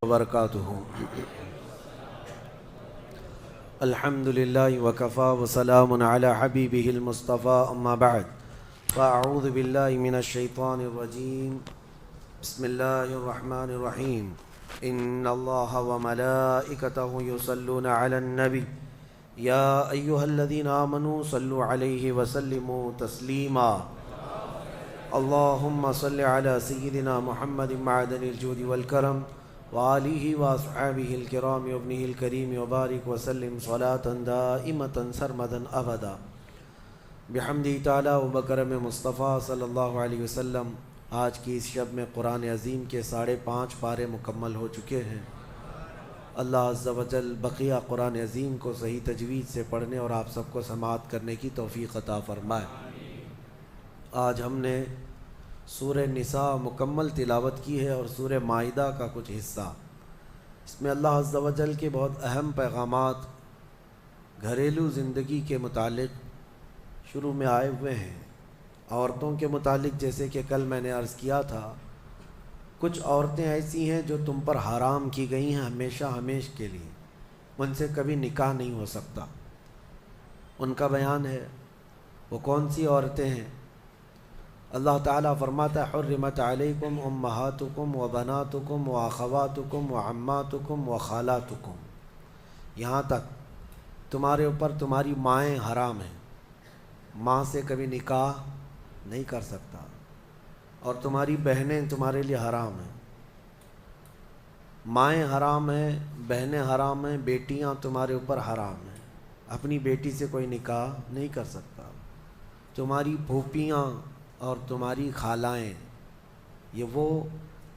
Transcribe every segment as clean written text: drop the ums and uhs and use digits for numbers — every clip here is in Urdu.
وبرکاتہ۔ الحمدللہ وکفا وسلام علی حبیبہ المصطفیٰ، اما بعد فاعوذ باللہ من الشیطان الرجیم، بسم اللہ الرحمن الرحیم۔ ان اللہ وملائکتہ یصلون علی النبی یا ایہا الذین آمنوا صلوا علیہ وسلموا تسلیما۔ اللہم صل علی سیدنا محمد معدن الجود والکرم وآلہ واصحابہ الکرام وابنہ الکریم وبارک وسلم صلاة دائمة سرمدا ابدا بحمدہ تعالی وبکرم مصطفیٰ صلی اللہ علیہ وسلم۔ آج کی اس شب میں قرآن عظیم کے 5.5 پارے مکمل ہو چکے ہیں۔ اللہ عز و جل بقیہ قرآن عظیم کو صحیح تجوید سے پڑھنے اور آپ سب کو سماعت کرنے کی توفیق عطا فرمائے۔ آج ہم نے سورہ نساء مکمل تلاوت کی ہے اور سورہ مائدہ کا کچھ حصہ۔ اس میں اللہ عز و جل کے بہت اہم پیغامات گھریلو زندگی کے متعلق شروع میں آئے ہوئے ہیں۔ عورتوں کے متعلق جیسے کہ کل میں نے عرض کیا تھا، کچھ عورتیں ایسی ہیں جو تم پر حرام کی گئی ہیں ہمیشہ ہمیش کے لیے، ان سے کبھی نکاح نہیں ہو سکتا۔ ان کا بیان ہے۔ وہ کون سی عورتیں ہیں؟ اللہ تعالیٰ فرماتا ہے حرمت علیکم امہاتکم و بناتکم و اخواتکم و عماتکم و خالاتکم، یہاں تک تمہارے اوپر تمہاری مائیں حرام ہیں، ماں سے کبھی نکاح نہیں کر سکتا، اور تمہاری بہنیں تمہارے لیے حرام ہیں۔ مائیں حرام ہیں، بہنیں حرام ہیں، بیٹیاں تمہارے اوپر حرام ہیں، اپنی بیٹی سے کوئی نکاح نہیں کر سکتا۔ تمہاری پھوپھیاں اور تمہاری خالائیں، یہ وہ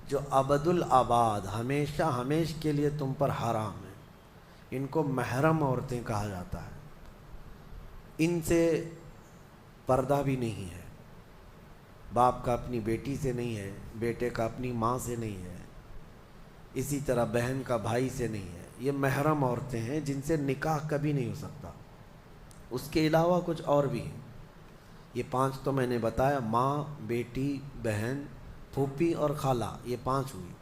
جو ابد الآباد ہمیشہ ہمیش کے لیے تم پر حرام ہیں، ان کو محرم عورتیں کہا جاتا ہے۔ ان سے پردہ بھی نہیں ہے، باپ کا اپنی بیٹی سے نہیں ہے، بیٹے کا اپنی ماں سے نہیں ہے، اسی طرح بہن کا بھائی سے نہیں ہے۔ یہ محرم عورتیں ہیں جن سے نکاح کبھی نہیں ہو سکتا۔ اس کے علاوہ کچھ اور بھی ہیں، یہ 5 تو میں نے بتایا، ماں، بیٹی، بہن، پھوپھی اور خالہ، یہ 5 ہوئی۔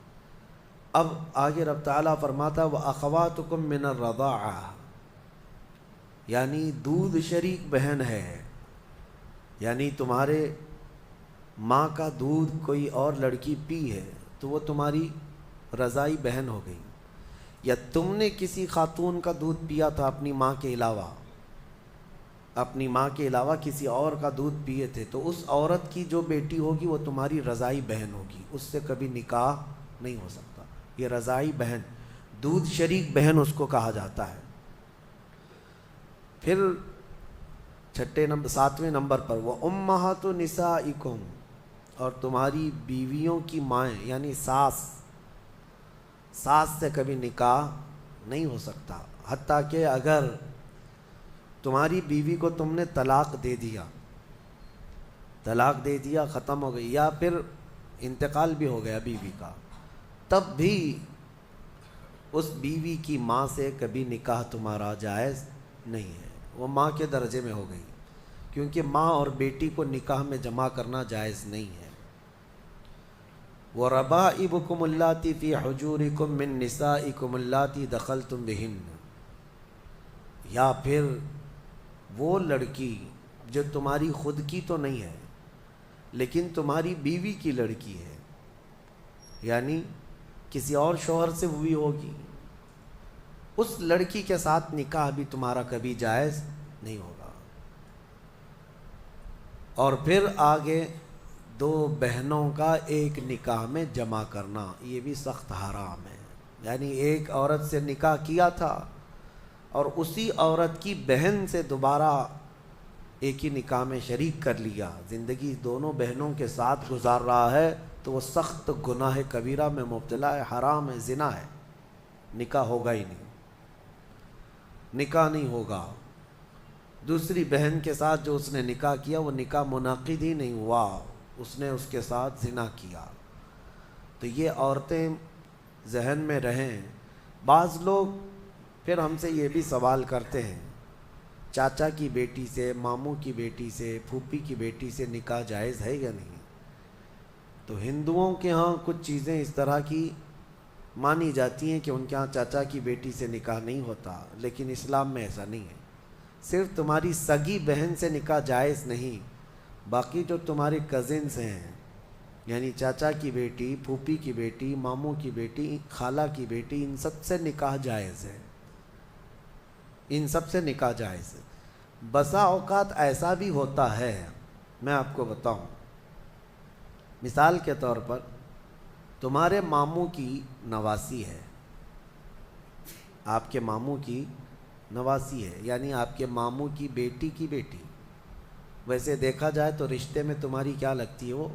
اب آگے رب تعالیٰ فرماتا وَأَخَوَاتُكُم مِّنَ الرَّضَاعَةِ، یعنی دودھ شریک بہن ہے، یعنی تمہارے ماں کا دودھ کوئی اور لڑکی پی ہے تو وہ تمہاری رضائی بہن ہو گئی، یا تم نے کسی خاتون کا دودھ پیا تھا اپنی ماں کے علاوہ، اپنی ماں کے علاوہ کسی اور کا دودھ پیے تھے، تو اس عورت کی جو بیٹی ہوگی وہ تمہاری رضائی بہن ہوگی، اس سے کبھی نکاح نہیں ہو سکتا۔ یہ رضائی بہن، دودھ شریک بہن اس کو کہا جاتا ہے۔ پھر 7ویں نمبر پر وَأُمَّهَاتُ نِسَائِكُمْ، اور تمہاری بیویوں کی مائیں یعنی ساس سے کبھی نکاح نہیں ہو سکتا، حتیٰ کہ اگر تمہاری بیوی کو تم نے طلاق دے دیا ختم ہو گئی، یا پھر انتقال بھی ہو گیا بیوی کا، تب بھی اس بیوی کی ماں سے کبھی نکاح تمہارا جائز نہیں ہے، وہ ماں کے درجے میں ہو گئی، کیونکہ ماں اور بیٹی کو نکاح میں جمع کرنا جائز نہیں ہے۔ وَرَبَائِبُكُمُ اللَّاتِي فِي حُجُورِكُم مِّن نِّسَائِكُمُ اللَّاتِي دَخَلْتُم بِهِنَّ، یا پھر وہ لڑکی جو تمہاری خود کی تو نہیں ہے لیکن تمہاری بیوی کی لڑکی ہے، یعنی کسی اور شوہر سے ہوئی ہوگی، اس لڑکی کے ساتھ نکاح بھی تمہارا کبھی جائز نہیں ہوگا۔ اور پھر آگے 2 بہنوں کا ایک نکاح میں جمع کرنا، یہ بھی سخت حرام ہے، یعنی ایک عورت سے نکاح کیا تھا اور اسی عورت کی بہن سے دوبارہ ایک ہی نکاح میں شریک کر لیا، زندگی دونوں بہنوں کے ساتھ گزار رہا ہے، تو وہ سخت گناہ کبیرہ میں مبتلا ہے، حرام ہے، زنا ہے، نکاح ہوگا ہی نہیں، نکاح نہیں ہوگا۔ دوسری بہن کے ساتھ جو اس نے نکاح کیا وہ نکاح منعقد ہی نہیں ہوا، اس نے اس کے ساتھ زنا کیا۔ تو یہ عورتیں ذہن میں رہیں۔ بعض لوگ پھر ہم سے یہ بھی سوال کرتے ہیں چاچا کی بیٹی سے، ماموں کی بیٹی سے، پھوپھی کی بیٹی سے نکاح جائز ہے یا نہیں؟ تو ہندوؤں کے ہاں کچھ چیزیں اس طرح کی مانی جاتی ہیں کہ ان کے ہاں چاچا کی بیٹی سے نکاح نہیں ہوتا، لیکن اسلام میں ایسا نہیں ہے۔ صرف تمہاری سگی بہن سے نکاح جائز نہیں، باقی جو تمہارے کزنس ہیں، یعنی چاچا کی بیٹی، پھوپھی کی بیٹی، ماموں کی بیٹی، خالہ کی بیٹی، ان سب سے نکاح جائز ہے، ان سب سے نکاح جائز ہے۔ بسا اوقات ایسا بھی ہوتا ہے، میں آپ کو بتاؤں، مثال کے طور پر تمہارے ماموں کی نواسی ہے، آپ کے ماموں کی نواسی ہے، یعنی آپ کے ماموں کی بیٹی، ویسے دیکھا جائے تو رشتے میں تمہاری کیا لگتی ہے؟ وہ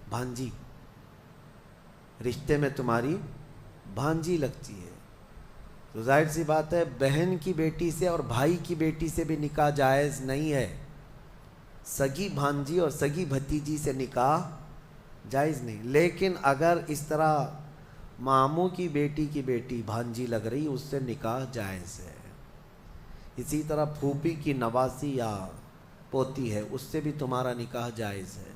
بھانجی، رشتے میں تمہاری بھانجی لگتی ہے۔ تو ظاہر سی بات ہے بہن کی بیٹی سے اور بھائی کی بیٹی سے بھی نکاح جائز نہیں ہے، سگی بھانجی اور سگی بھتیجی سے نکاح جائز نہیں۔ لیکن اگر اس طرح ماموں کی بیٹی بھانجی لگ رہی، اس سے نکاح جائز ہے۔ اسی طرح پھوپھی کی نواسی یا پوتی ہے، اس سے بھی تمہارا نکاح جائز ہے،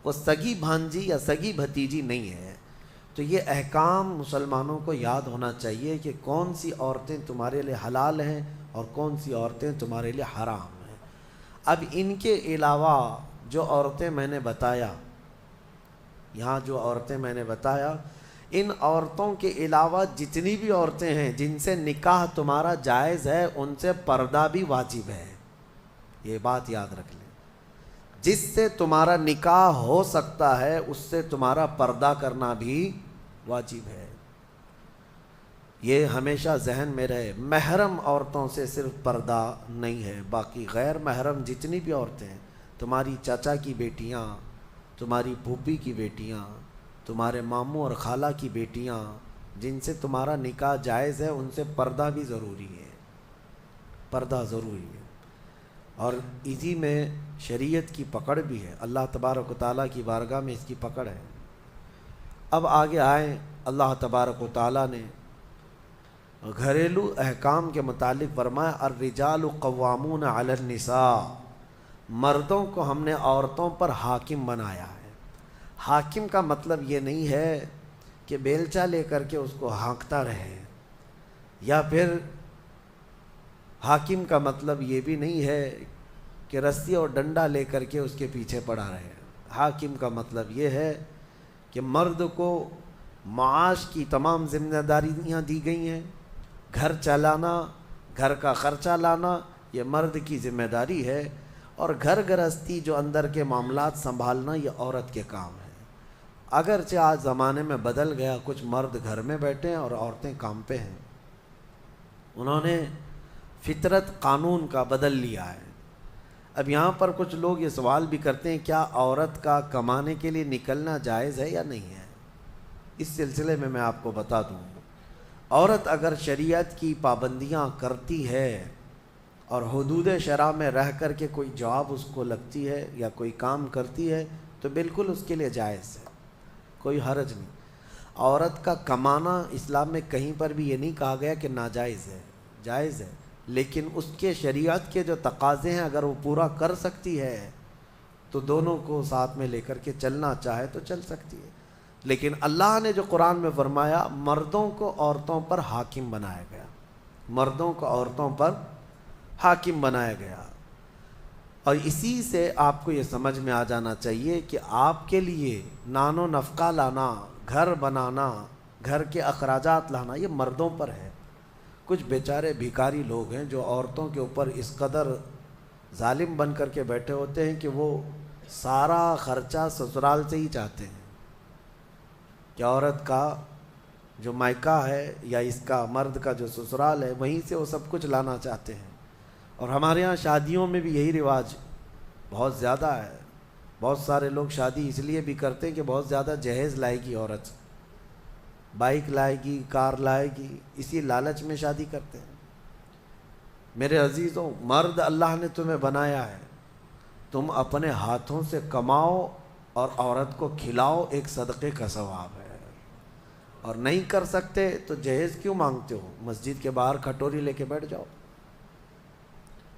وہ سگی بھانجی یا سگی بھتیجی نہیں ہے۔ تو یہ احکام مسلمانوں کو یاد ہونا چاہیے کہ کون سی عورتیں تمہارے لیے حلال ہیں اور کون سی عورتیں تمہارے لیے حرام ہیں۔ اب ان کے علاوہ جو عورتیں میں نے بتایا، یہاں جو عورتیں میں نے بتایا، ان عورتوں کے علاوہ جتنی بھی عورتیں ہیں جن سے نکاح تمہارا جائز ہے، ان سے پردہ بھی واجب ہے، یہ بات یاد رکھ لیں۔ جس سے تمہارا نکاح ہو سکتا ہے اس سے تمہارا پردہ کرنا بھی واجب ہے، یہ ہمیشہ ذہن میں رہے۔ محرم عورتوں سے صرف پردہ نہیں ہے، باقی غیر محرم جتنی بھی عورتیں ہیں، تمہاری چاچا کی بیٹیاں، تمہاری پھوپھی کی بیٹیاں، تمہارے ماموں اور خالہ کی بیٹیاں، جن سے تمہارا نکاح جائز ہے، ان سے پردہ بھی ضروری ہے، پردہ ضروری ہے۔ اور اسی میں شریعت کی پکڑ بھی ہے، اللہ تبارک و تعالیٰ کی بارگاہ میں اس کی پکڑ ہے۔ اب آگے آئیں، اللہ تبارک و تعالیٰ نے گھریلو احکام کے متعلق فرمایا الرجال قوامون علی النساء، مردوں کو ہم نے عورتوں پر حاکم بنایا ہے۔ حاکم کا مطلب یہ نہیں ہے کہ بیلچہ لے کر کے اس کو ہانکتا رہے، یا پھر حاکم کا مطلب یہ بھی نہیں ہے کہ رسی اور ڈنڈا لے کر کے اس کے پیچھے پڑا رہے۔ حاکم کا مطلب یہ ہے کہ مرد کو معاش کی تمام ذمہ داریاں دی گئی ہیں، گھر چلانا، گھر کا خرچہ لانا، یہ مرد کی ذمہ داری ہے، اور گھر گرہستی جو اندر کے معاملات سنبھالنا یہ عورت کے کام ہے۔ اگرچہ آج زمانے میں بدل گیا، کچھ مرد گھر میں بیٹھے ہیں اور عورتیں کام پہ ہیں، انہوں نے فطرت قانون کا بدل لیا ہے۔ اب یہاں پر کچھ لوگ یہ سوال بھی کرتے ہیں کیا عورت کا کمانے کے لیے نکلنا جائز ہے یا نہیں ہے؟ اس سلسلے میں آپ کو بتا دوں، عورت اگر شریعت کی پابندیاں کرتی ہے اور حدود شرع میں رہ کر کے کوئی جاب اس کو لگتی ہے یا کوئی کام کرتی ہے تو بالکل اس کے لیے جائز ہے، کوئی حرج نہیں۔ عورت کا کمانا اسلام میں کہیں پر بھی یہ نہیں کہا گیا کہ ناجائز ہے، جائز ہے، لیکن اس کے شریعت کے جو تقاضے ہیں اگر وہ پورا کر سکتی ہے تو دونوں کو ساتھ میں لے کر کے چلنا چاہے تو چل سکتی ہے۔ لیکن اللہ نے جو قرآن میں فرمایا مردوں کو عورتوں پر حاکم بنایا گیا، مردوں کو عورتوں پر حاکم بنایا گیا، اور اسی سے آپ کو یہ سمجھ میں آ جانا چاہیے کہ آپ کے لیے نان و نفقہ لانا، گھر بنانا، گھر کے اخراجات لانا یہ مردوں پر ہے۔ کچھ بیچارے بھیکاری لوگ ہیں جو عورتوں کے اوپر اس قدر ظالم بن کر کے بیٹھے ہوتے ہیں کہ وہ سارا خرچہ سسرال سے ہی چاہتے ہیں کہ عورت کا جو مائکہ ہے یا اس کا مرد کا جو سسرال ہے وہیں سے وہ سب کچھ لانا چاہتے ہیں۔ اور ہمارے ہاں شادیوں میں بھی یہی رواج بہت زیادہ ہے، بہت سارے لوگ شادی اس لیے بھی کرتے ہیں کہ بہت زیادہ جہیز لائے گی عورت، بائک لائے گی، کار لائے گی، اسی لالچ میں شادی کرتے ہیں۔ میرے عزیزوں، مرد اللہ نے تمہیں بنایا ہے، تم اپنے ہاتھوں سے کماؤ اور عورت کو کھلاؤ، ایک صدقے کا ثواب ہے۔ اور نہیں کر سکتے تو جہیز کیوں مانگتے ہو؟ مسجد کے باہر کھٹوری لے کے بیٹھ جاؤ۔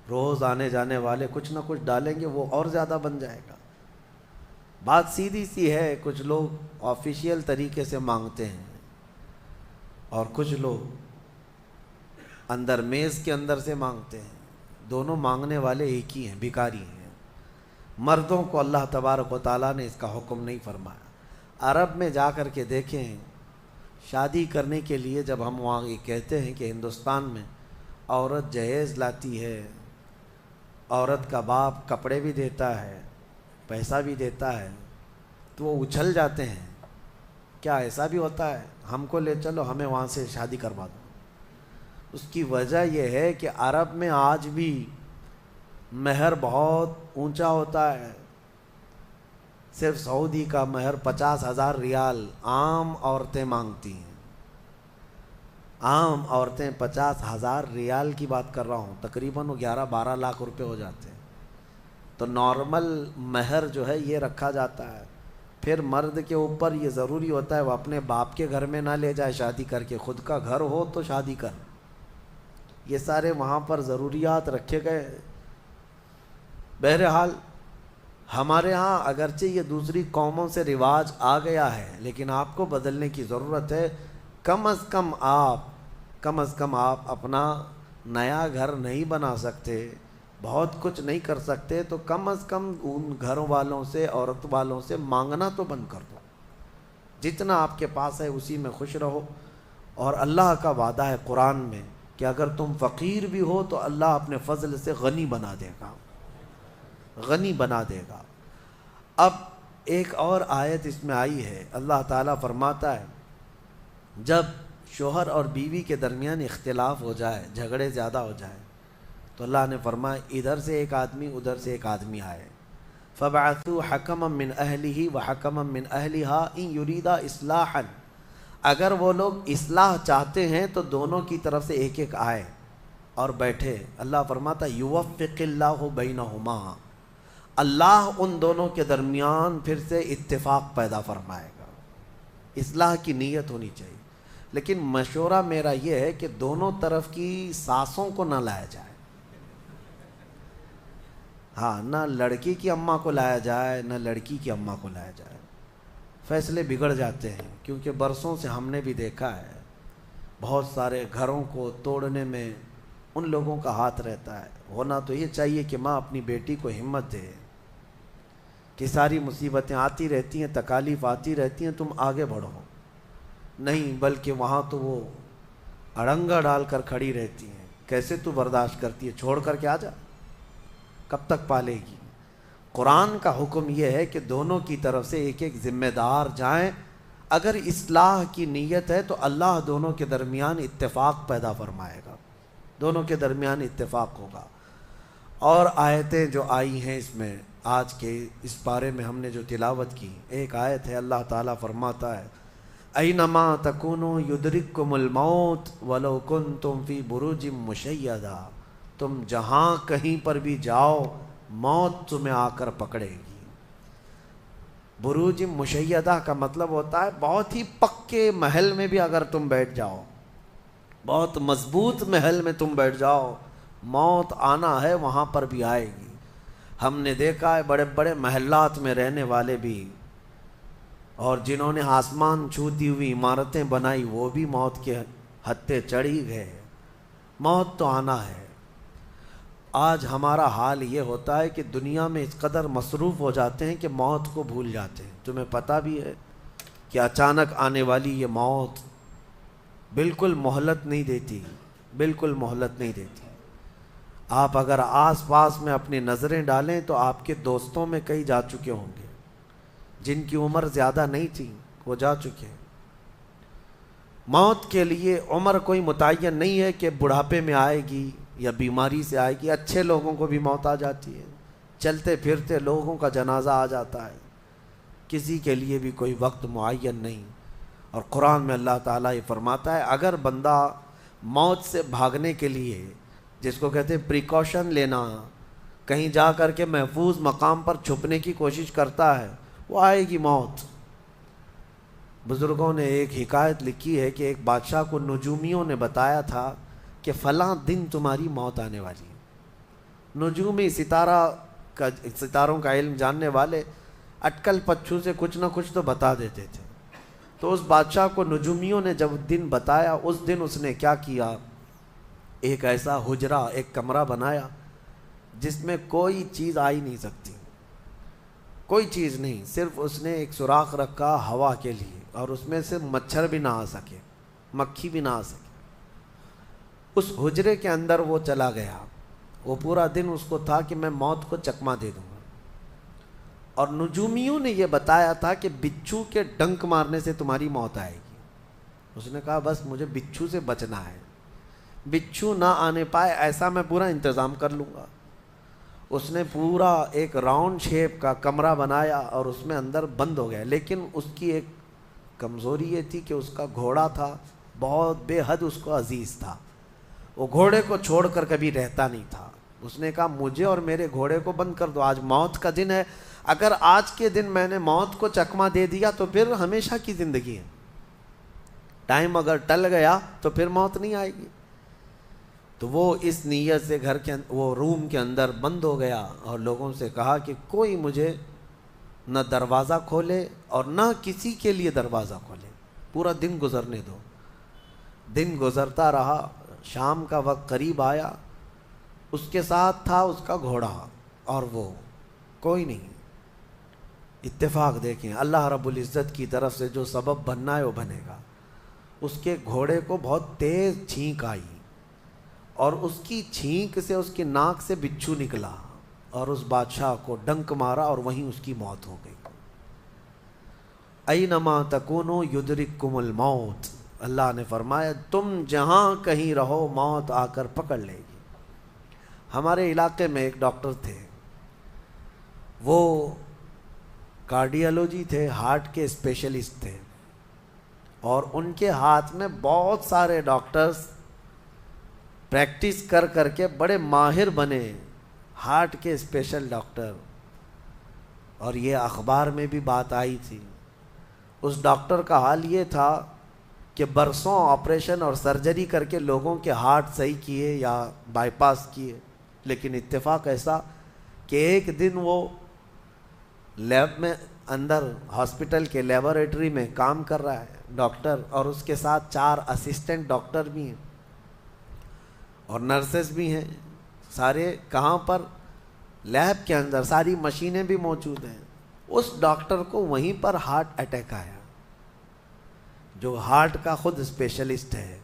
روز آنے جانے والے کچھ نہ کچھ ڈالیں گے، وہ اور زیادہ بن جائے گا۔ بات سیدھی سی ہے، کچھ لوگ آفیشیل طریقے سے مانگتے ہیں اور کچھ لوگ اندر میز کے اندر سے مانگتے ہیں، دونوں مانگنے والے ایک ہی ہیں، بھکاری ہیں۔ مردوں کو اللہ تبارک و تعالیٰ نے اس کا حکم نہیں فرمایا۔ عرب میں جا کر کے دیکھیں، شادی کرنے کے لیے جب ہم وہاں یہ کہتے ہیں کہ ہندوستان میں عورت جہیز لاتی ہے، عورت کا باپ کپڑے بھی دیتا ہے، پیسہ بھی دیتا ہے، تو وہ اچھل جاتے ہیں، کیا ایسا بھی ہوتا ہے؟ ہم کو لے چلو، ہمیں وہاں سے شادی کروا دو۔ اس کی وجہ یہ ہے کہ عرب میں آج بھی مہر بہت اونچا ہوتا ہے۔ صرف سعودی کا مہر 50,000 ریال عام عورتیں مانگتی ہیں۔ عام عورتیں 50,000 ریال کی بات کر رہا ہوں، تقریباً وہ 11-12 لاکھ روپے ہو جاتے ہیں۔ تو نارمل مہر جو ہے یہ رکھا جاتا ہے۔ پھر مرد کے اوپر یہ ضروری ہوتا ہے وہ اپنے باپ کے گھر میں نہ لے جائے شادی کر کے، خود کا گھر ہو تو شادی کر۔ یہ سارے وہاں پر ضروریات رکھے گئے۔ بہرحال ہمارے ہاں اگرچہ یہ دوسری قوموں سے رواج آ گیا ہے، لیکن آپ کو بدلنے کی ضرورت ہے۔ کم از کم آپ اپنا نیا گھر نہیں بنا سکتے، بہت کچھ نہیں کر سکتے، تو کم از کم ان گھر والوں سے، عورت والوں سے مانگنا تو بند کر دو۔ جتنا آپ کے پاس ہے اسی میں خوش رہو۔ اور اللہ کا وعدہ ہے قرآن میں کہ اگر تم فقیر بھی ہو تو اللہ اپنے فضل سے غنی بنا دے گا، غنی بنا دے گا۔ اب ایک اور آیت اس میں آئی ہے، اللہ تعالیٰ فرماتا ہے جب شوہر اور بیوی کے درمیان اختلاف ہو جائے، جھگڑے زیادہ ہو جائے، تو اللہ نے فرمایا ادھر سے ایک آدمی ادھر سے ایک آدمی آئے، فَبَعَثُوا حَكَمًا مِّنْ أَهْلِهِ وَحَكَمًا مِّنْ أَهْلِهَا إِن يُرِيدَا إِصْلَاحًا۔ اگر وہ لوگ اصلاح چاہتے ہیں تو دونوں کی طرف سے ایک ایک آئے اور بیٹھے۔ اللہ فرماتا يُوَفِّقِ اللَّهُ بَيْنَهُمَا، اللہ ان دونوں کے درمیان پھر سے اتفاق پیدا فرمائے گا۔ اصلاح کی نیت ہونی چاہیے، لیکن مشورہ میرا یہ ہے کہ دونوں طرف کی ساسوں کو نہ لایا جائے۔ ہاں، نہ لڑکی کی اماں کو لایا جائے نہ لڑکی کی اماں کو لایا جائے، فیصلے بگڑ جاتے ہیں۔ کیونکہ برسوں سے ہم نے بھی دیکھا ہے بہت سارے گھروں کو توڑنے میں ان لوگوں کا ہاتھ رہتا ہے۔ ہونا تو یہ چاہیے کہ ماں اپنی بیٹی کو ہمت دے کہ ساری مصیبتیں آتی رہتی ہیں، تکالیف آتی رہتی ہیں، تم آگے بڑھو، نہیں بلکہ وہاں تو وہ اڑنگا ڈال کر کھڑی رہتی ہیں۔ کیسے تو برداشت کرتی ہے، چھوڑ کر کے آ جا، کب تک پالے گی؟ قرآن کا حکم یہ ہے کہ دونوں کی طرف سے ایک ایک ذمہ دار جائیں۔ اگر اصلاح کی نیت ہے تو اللہ دونوں کے درمیان اتفاق پیدا فرمائے گا، دونوں کے درمیان اتفاق ہوگا۔ اور آیتیں جو آئی ہیں اس میں، آج کے اس پارے میں ہم نے جو تلاوت کی، ایک آیت ہے اللہ تعالیٰ فرماتا ہے اینما تکونوا یدرککم الموت ولو کنتم فی بروج مشیدہ، تم جہاں کہیں پر بھی جاؤ موت تمہیں آ کر پکڑے گی۔ بروج مشیدہ کا مطلب ہوتا ہے بہت ہی پکے محل میں بھی اگر تم بیٹھ جاؤ، بہت مضبوط محل میں تم بیٹھ جاؤ، موت آنا ہے وہاں پر بھی آئے گی۔ ہم نے دیکھا ہے بڑے بڑے محلات میں رہنے والے بھی، اور جنہوں نے آسمان چھوتی ہوئی عمارتیں بنائی، وہ بھی موت کے ہتھے چڑھی گئے۔ موت تو آنا ہے۔ آج ہمارا حال یہ ہوتا ہے کہ دنیا میں اس قدر مصروف ہو جاتے ہیں کہ موت کو بھول جاتے ہیں۔ تمہیں پتہ بھی ہے کہ اچانک آنے والی یہ موت بالکل مہلت نہیں دیتی، بالکل مہلت نہیں دیتی۔ آپ اگر آس پاس میں اپنی نظریں ڈالیں تو آپ کے دوستوں میں کئی جا چکے ہوں گے، جن کی عمر زیادہ نہیں تھی وہ جا چکے۔ موت کے لیے عمر کوئی متعین نہیں ہے کہ بڑھاپے میں آئے گی یا بیماری سے آئے گی۔ اچھے لوگوں کو بھی موت آ جاتی ہے، چلتے پھرتے لوگوں کا جنازہ آ جاتا ہے، کسی کے لیے بھی کوئی وقت معین نہیں۔ اور قرآن میں اللہ تعالیٰ یہ فرماتا ہے اگر بندہ موت سے بھاگنے کے لیے، جس کو کہتے ہیں پریکاشن لینا، کہیں جا کر کے محفوظ مقام پر چھپنے کی کوشش کرتا ہے، وہ آئے گی موت۔ بزرگوں نے ایک حکایت لکھی ہے کہ ایک بادشاہ کو نجومیوں نے بتایا تھا کہ فلاں دن تمہاری موت آنے والی ہے۔ نجومی ستاروں کا علم جاننے والے اٹکل پچھو سے کچھ نہ کچھ تو بتا دیتے تھے. تو اس بادشاہ کو نجومیوں نے جب دن بتایا، اس دن اس نے کیا کیا، ایک ایسا حجرہ، ایک کمرہ بنایا جس میں کوئی چیز آ ہی نہیں سکتی، کوئی چیز نہیں، صرف اس نے ایک سوراخ رکھا ہوا کے لیے، اور اس میں سے مچھر بھی نہ آ سکے، مکھی بھی نہ آ سکے. اس حجرے کے اندر وہ چلا گیا. وہ پورا دن اس کو تھا کہ میں موت کو چکما دے دوں گا. اور نجومیوں نے یہ بتایا تھا کہ بچھو کے ڈنک مارنے سے تمہاری موت آئے گی. اس نے کہا بس مجھے بچھو سے بچنا ہے، بچھو نہ آنے پائے ایسا میں پورا انتظام کر لوں گا. اس نے پورا ایک راؤنڈ شیپ کا کمرہ بنایا اور اس میں اندر بند ہو گیا. لیکن اس کی ایک کمزوری یہ تھی کہ اس کا گھوڑا تھا، بہت بے حد اس کو عزیز تھا. وہ گھوڑے کو چھوڑ کر کبھی رہتا نہیں تھا. اس نے کہا مجھے اور میرے گھوڑے کو بند کر دو، آج موت کا دن ہے، اگر آج کے دن میں نے موت کو چکما دے دیا تو پھر ہمیشہ کی زندگی ہے، ٹائم اگر ٹل گیا تو پھر موت نہیں آئے گی. تو وہ اس نیت سے وہ روم کے اندر بند ہو گیا اور لوگوں سے کہا کہ کوئی مجھے نہ دروازہ کھولے اور نہ کسی کے لیے دروازہ کھولے، پورا دن گزرنے دو. دن گزرتا رہا، شام کا وقت قریب آیا، اس کے ساتھ تھا اس کا گھوڑا اور وہ کوئی نہیں. اتفاق دیکھیں، اللہ رب العزت کی طرف سے جو سبب بننا ہے وہ بنے گا. اس کے گھوڑے کو بہت تیز چھینک آئی اور اس کی چھینک سے، اس کی ناک سے بچھو نکلا اور اس بادشاہ کو ڈنک مارا اور وہیں اس کی موت ہو گئی. اینما تکونوا یدرککم الموت، اللہ نے فرمایا تم جہاں کہیں رہو موت آ کر پکڑ لے گی. ہمارے علاقے میں ایک ڈاکٹر تھے، وہ کارڈیالوجی تھے، ہارٹ کے اسپیشلسٹ تھے، اور ان کے ہاتھ میں بہت سارے ڈاکٹرز پریکٹس کر کر کے بڑے ماہر بنے، ہارٹ کے اسپیشل ڈاکٹر. اور یہ اخبار میں بھی بات آئی تھی. اس ڈاکٹر کا حال یہ تھا کہ برسوں آپریشن اور سرجری کر کے لوگوں کے ہارٹ صحیح کیے یا بائی پاس کیے، لیکن اتفاق ایسا کہ ایک دن وہ لیب میں اندر ہاسپٹل کے لیبارٹری میں کام کر رہا ہے ڈاکٹر، اور اس کے ساتھ 4 اسسٹنٹ ڈاکٹر بھی ہیں اور نرسز بھی ہیں. سارے کہاں پر؟ لیب کے اندر، ساری مشینیں بھی موجود ہیں. اس ڈاکٹر کو وہیں پر ہارٹ اٹیک آیا، جو ہارٹ کا خود اسپیشلسٹ ہے،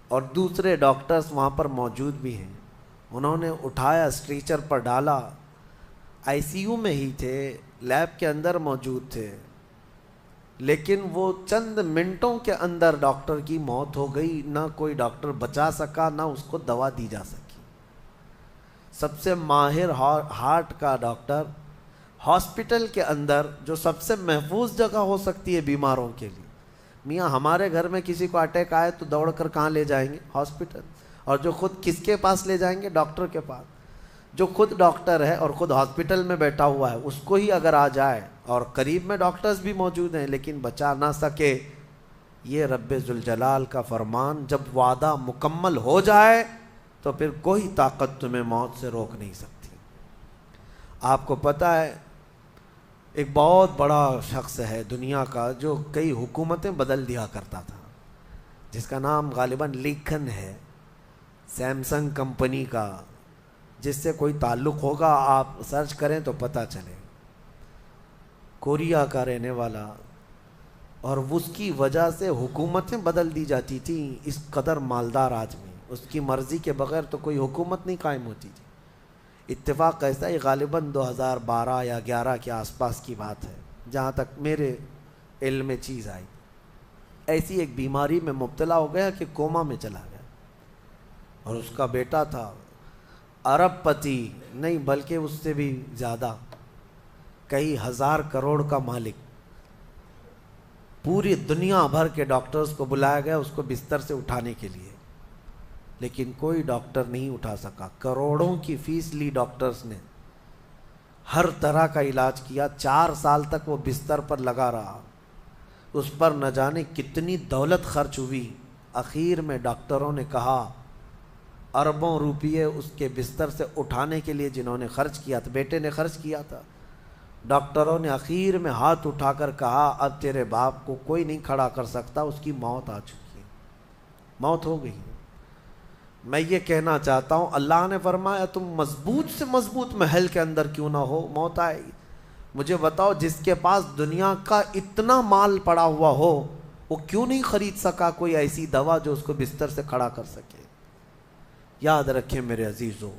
اور دوسرے ڈاکٹرز وہاں پر موجود بھی ہیں. انہوں نے اٹھایا، اسٹریچر پر ڈالا، آئی سی یو میں ہی تھے، لیب کے اندر موجود تھے، لیکن وہ چند منٹوں کے اندر ڈاکٹر کی موت ہو گئی. نہ کوئی ڈاکٹر بچا سکا، نہ اس کو دوا دی جا سکی. سب سے ماہر ہارٹ کا ڈاکٹر ہاسپٹل کے اندر، جو سب سے محفوظ جگہ ہو سکتی ہے بیماروں کے لیے. میاں ہمارے گھر میں کسی کو اٹیک آئے تو دوڑ کر کہاں لے جائیں گے؟ ہاسپٹل. اور جو خود کس کے پاس لے جائیں گے؟ ڈاکٹر کے پاس. جو خود ڈاکٹر ہے اور خود ہاسپٹل میں بیٹھا ہوا ہے، اس کو ہی اگر آ جائے، اور قریب میں ڈاکٹرز بھی موجود ہیں لیکن بچا نہ سکے، یہ رب ذوالجلال کا فرمان. جب وعدہ مکمل ہو جائے تو پھر کوئی طاقت تمہیں موت سے روک نہیں سکتی. آپ کو پتہ ہے ایک بہت بڑا شخص ہے دنیا کا جو کئی حکومتیں بدل دیا کرتا تھا، جس کا نام غالباً لیکن ہے، سیمسنگ کمپنی کا. جس سے کوئی تعلق ہوگا آپ سرچ کریں تو پتہ چلے. کوریا کا رہنے والا، اور اس کی وجہ سے حکومتیں بدل دی جاتی تھیں. اس قدر مالدار آدمی، اس کی مرضی کے بغیر تو کوئی حکومت نہیں قائم ہوتی تھی. اتفاق ایسا ہی غالباً 2012 یا 11 کے آس پاس کی بات ہے، جہاں تک میرے علم میں چیز آئی. ایسی ایک بیماری میں مبتلا ہو گیا کہ کوما میں چلا گیا. اور اس کا بیٹا تھا ارب پتی، نہیں بلکہ اس سے بھی زیادہ، کئی ہزار کروڑ کا مالک. پوری دنیا بھر کے ڈاکٹرز کو بلایا گیا اس کو بستر سے اٹھانے کے لیے، لیکن کوئی ڈاکٹر نہیں اٹھا سکا. کروڑوں کی فیس لی ڈاکٹرز نے، ہر طرح کا علاج کیا. 4 سال تک وہ بستر پر لگا رہا. اس پر نہ جانے کتنی دولت خرچ ہوئی. اخیر میں ڈاکٹروں نے کہا اربوں روپیے اس کے بستر سے اٹھانے کے لیے جنہوں نے خرچ کیا تھا، بیٹے نے خرچ کیا تھا، ڈاکٹروں نے اخیر میں ہاتھ اٹھا کر کہا اب تیرے باپ کو کوئی نہیں کھڑا کر سکتا، اس کی موت آ چکی ہے، موت ہو گئی۔ میں یہ کہنا چاہتا ہوں اللہ نے فرمایا تم مضبوط سے مضبوط محل کے اندر کیوں نہ ہو، موت آئے گی۔ مجھے بتاؤ جس کے پاس دنیا کا اتنا مال پڑا ہوا ہو وہ کیوں نہیں خرید سکا کوئی ایسی دوا جو اس کو بستر سے کھڑا کر سکے؟ یاد رکھیں میرے عزیزوں،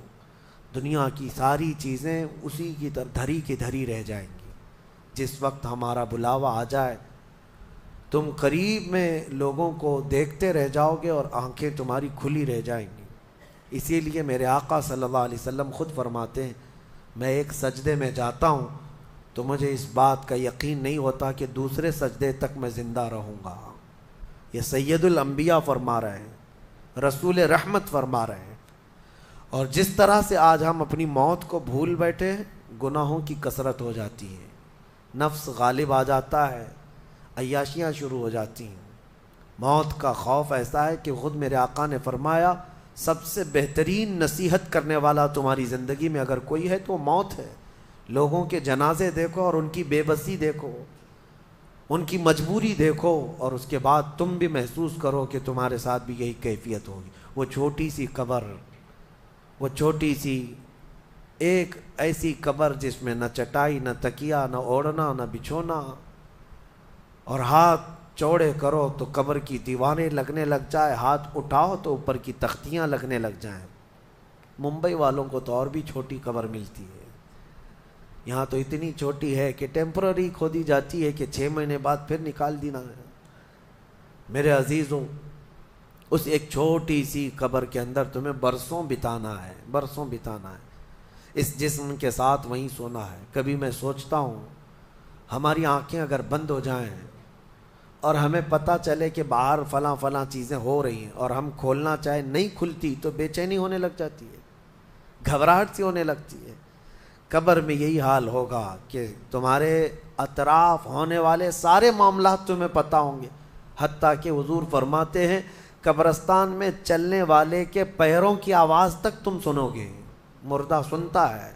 دنیا کی ساری چیزیں اسی کی طرح دھری کی دھری رہ جائیں گی۔ جس وقت ہمارا بلاوا آ جائے تم قریب میں لوگوں کو دیکھتے رہ جاؤ گے اور آنکھیں تمہاری کھلی رہ جائیں گی۔ اسی لیے میرے آقا صلی اللہ علیہ وسلم خود فرماتے ہیں میں ایک سجدے میں جاتا ہوں تو مجھے اس بات کا یقین نہیں ہوتا کہ دوسرے سجدے تک میں زندہ رہوں گا۔ یہ سید الانبیاء فرما رہے ہیں، رسول رحمت فرما رہے ہیں۔ اور جس طرح سے آج ہم اپنی موت کو بھول بیٹھے ہیں، گناہوں کی کثرت ہو جاتی ہے، نفس غالب آ جاتا ہے، عیاشیاں شروع ہو جاتی ہیں۔ موت کا خوف ایسا ہے کہ خود میرے آقا نے فرمایا سب سے بہترین نصیحت کرنے والا تمہاری زندگی میں اگر کوئی ہے تو موت ہے۔ لوگوں کے جنازے دیکھو اور ان کی بے بسی دیکھو، ان کی مجبوری دیکھو، اور اس کے بعد تم بھی محسوس کرو کہ تمہارے ساتھ بھی یہی کیفیت ہوگی۔ وہ چھوٹی سی قبر، وہ چھوٹی سی ایک ایسی قبر جس میں نہ چٹائی، نہ تکیا، نہ اوڑھنا، نہ بچھونا، اور ہاتھ چوڑے کرو تو قبر کی دیواریں لگنے لگ جائے، ہاتھ اٹھاؤ تو اوپر کی تختیاں لگنے لگ جائیں۔ ممبئی والوں کو تو اور بھی چھوٹی قبر ملتی ہے، یہاں تو اتنی چھوٹی ہے کہ ٹیمپرری کھودی جاتی ہے کہ 6 مہینے بعد پھر نکال دینا ہے۔ میرے عزیزوں، اس ایک چھوٹی سی قبر کے اندر تمہیں برسوں بتانا ہے، برسوں بتانا ہے، اس جسم کے ساتھ وہیں سونا ہے۔ کبھی میں سوچتا ہوں ہماری آنکھیں اگر بند ہو جائیں اور ہمیں پتہ چلے کہ باہر فلاں فلاں چیزیں ہو رہی ہیں اور ہم کھولنا چاہیں نہیں کھلتی تو بے چینی ہونے لگ جاتی ہے، گھبراہٹ سی ہونے لگتی ہے۔ قبر میں یہی حال ہوگا کہ تمہارے اطراف ہونے والے سارے معاملات تمہیں پتہ ہوں گے، حتیٰ کہ حضور فرماتے ہیں قبرستان میں چلنے والے کے پیروں کی آواز تک تم سنو گے۔ مردہ سنتا ہے،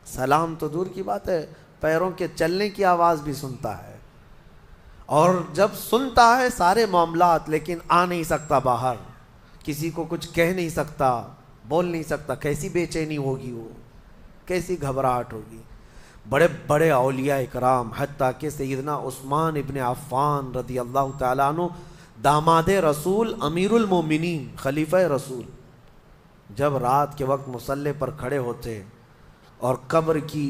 سلام تو دور کی بات ہے، پیروں کے چلنے کی آواز بھی سنتا ہے، اور جب سنتا ہے سارے معاملات لیکن آ نہیں سکتا باہر، کسی کو کچھ کہہ نہیں سکتا، بول نہیں سکتا۔ کیسی بے چینی ہوگی، وہ کیسی گھبراہٹ ہوگی۔ بڑے بڑے اولیاء اکرام حتیٰ کہ سیدنا عثمان ابن عفان رضی اللہ تعالیٰ عنہ، داماد رسول، امیر المومنین، خلیفہ رسول، جب رات کے وقت مصلی پر کھڑے ہوتے اور قبر کی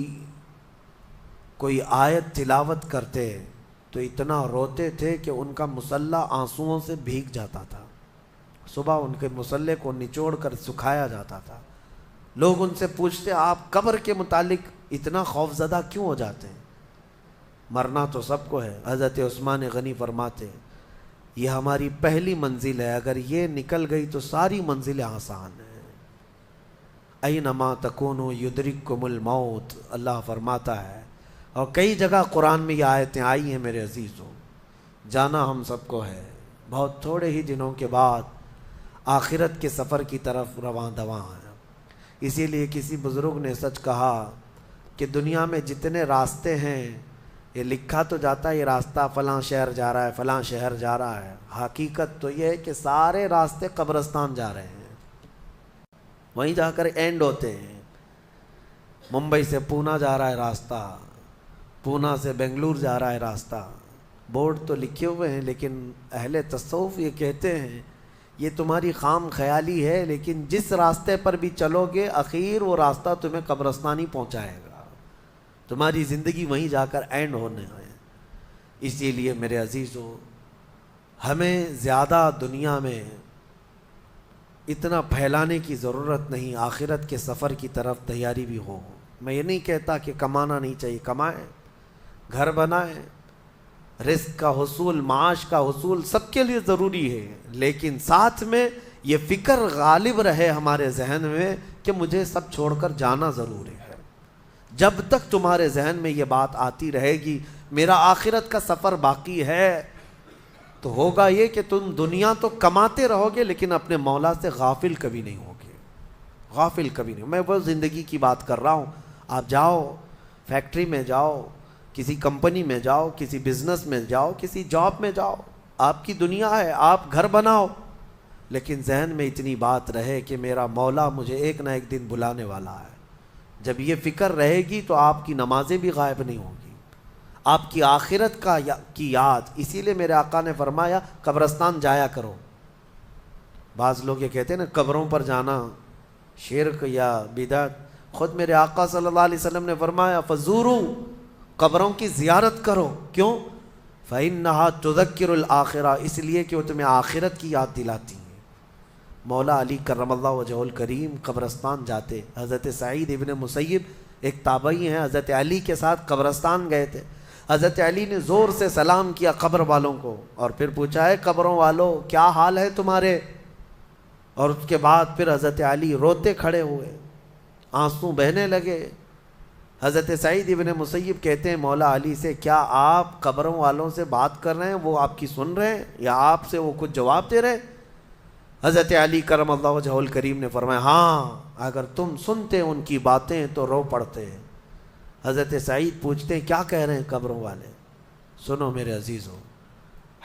کوئی آیت تلاوت کرتے تو اتنا روتے تھے کہ ان کا مصلی آنسوؤں سے بھیگ جاتا تھا۔ صبح ان کے مصلی کو نچوڑ کر سکھایا جاتا تھا۔ لوگ ان سے پوچھتے آپ قبر کے متعلق اتنا خوفزدہ کیوں ہو جاتے ہیں؟ مرنا تو سب کو ہے۔ حضرت عثمان غنی فرماتے یہ ہماری پہلی منزل ہے، اگر یہ نکل گئی تو ساری منزلیں آسان ہیں۔ اینما تکونوا یدرککم الموت، اللہ فرماتا ہے، اور کئی جگہ قرآن میں یہ آیتیں آئی ہیں میرے عزیزوں۔ جانا ہم سب کو ہے، بہت تھوڑے ہی دنوں کے بعد آخرت کے سفر کی طرف رواں دواں ہیں۔ اسی لیے کسی بزرگ نے سچ کہا کہ دنیا میں جتنے راستے ہیں یہ لکھا تو جاتا ہے یہ راستہ فلاں شہر جا رہا ہے، فلاں شہر جا رہا ہے، حقیقت تو یہ ہے کہ سارے راستے قبرستان جا رہے ہیں، وہیں جا کر اینڈ ہوتے ہیں۔ ممبئی سے پونا جا رہا ہے راستہ، پونا سے بنگلور جا رہا ہے راستہ، بورڈ تو لکھے ہوئے ہیں، لیکن اہل تصوف یہ کہتے ہیں یہ تمہاری خام خیالی ہے، لیکن جس راستے پر بھی چلو گے اخیر وہ راستہ تمہیں قبرستان ہی پہنچائے گا، تمہاری زندگی وہیں جا کر اینڈ ہونے ہے۔ اسی لیے میرے عزیزوں، ہمیں زیادہ دنیا میں اتنا پھیلانے کی ضرورت نہیں، آخرت کے سفر کی طرف تیاری بھی ہو۔ میں یہ نہیں کہتا کہ کمانا نہیں چاہیے، کمائیں، گھر بنائیں، رزق کا حصول، معاش کا حصول سب کے لیے ضروری ہے، لیکن ساتھ میں یہ فکر غالب رہے ہمارے ذہن میں کہ مجھے سب چھوڑ کر جانا ضروری ہے۔ جب تک تمہارے ذہن میں یہ بات آتی رہے گی میرا آخرت کا سفر باقی ہے، تو ہوگا یہ کہ تم دنیا تو کماتے رہو گے لیکن اپنے مولا سے غافل کبھی نہیں ہوگے۔ غافل کبھی نہیں. میں وہ زندگی کی بات کر رہا ہوں. آپ جاؤ فیکٹری میں جاؤ, کسی کمپنی میں جاؤ, کسی بزنس میں جاؤ, کسی جاب میں جاؤ, آپ کی دنیا ہے, آپ گھر بناؤ, لیکن ذہن میں اتنی بات رہے کہ میرا مولا مجھے ایک نہ ایک دن بلانے والا ہے. جب یہ فکر رہے گی تو آپ کی نمازیں بھی غائب نہیں ہوں گی, آپ کی آخرت کی یاد. اسی لیے میرے آقا نے فرمایا قبرستان جایا کرو. بعض لوگ یہ کہتے ہیں نا قبروں پر جانا شرک یا بدعت. خود میرے آقا صلی اللہ علیہ وسلم نے فرمایا فزورو, قبروں کی زیارت کرو. کیوں؟ فإنها تذکر الآخرہ, اس لیے کہ وہ تمہیں آخرت کی یاد دلاتی ہیں. مولا علی کرم اللہ وجہہ الکریم قبرستان جاتے. حضرت سعید ابن مسیب ایک تابعی ہیں, حضرت علی کے ساتھ قبرستان گئے تھے. حضرت علی نے زور سے سلام کیا قبر والوں کو اور پھر پوچھا ہے قبروں والوں کیا حال ہے تمہارے. اور اس کے بعد پھر حضرت علی روتے کھڑے ہوئے, آنسو بہنے لگے. حضرت سعید ابن مسیب کہتے ہیں مولا علی سے کیا آپ قبروں والوں سے بات کر رہے ہیں, وہ آپ کی سن رہے ہیں یا آپ سے وہ کچھ جواب دے رہے ہیں؟ حضرت علی کرم اللہ وجہہ الکریم نے فرمایا ہاں, اگر تم سنتے ان کی باتیں تو رو پڑتے. حضرت سعید پوچھتے ہیں کیا کہہ رہے ہیں قبروں والے؟ سنو میرے عزیزوں,